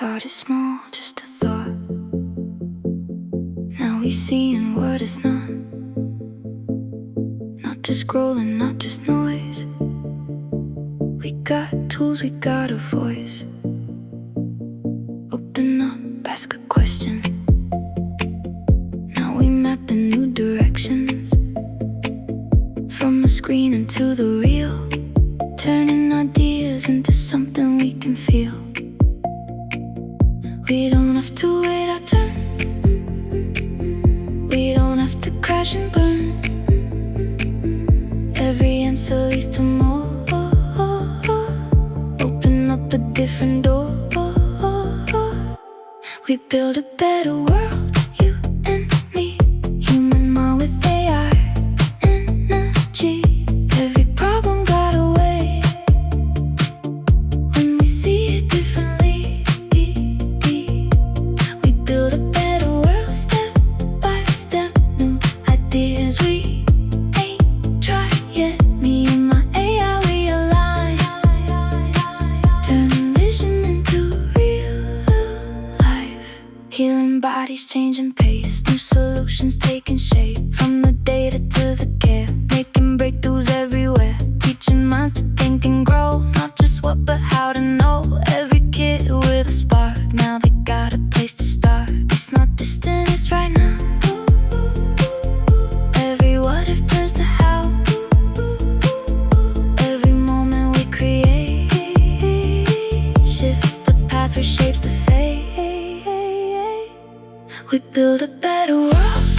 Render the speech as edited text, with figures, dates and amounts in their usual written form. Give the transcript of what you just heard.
Started small, just a thought. Now we seeing what is not. Not just scrolling, not just noise. We got tools, we got a voice. Open up, ask a question. Now we mapping new directions. From the screen into the real, turning ideas into something we can feel. We don't have to wait our turn. We don't have to crash and burn. Every answer leads to more. Open up a different door. We build a better world, you and me. Human mind with AI energy. Every problem got a way. When we see it differently, we build a better world step by step. New ideas we ain't tried yet. Me and my AI, we align. Turning vision into real life. Healing bodies, changing pace. New solutions taking shape. From the data to the care. Making breakthroughs everywhere. Teaching minds to think and grow. Not just what but how to know. Every kid with a spark. Now they got a place to start. It's not distant, it's right now. Every what if turns to how. Every moment we create shifts the path, reshapes the fate. We build a better world.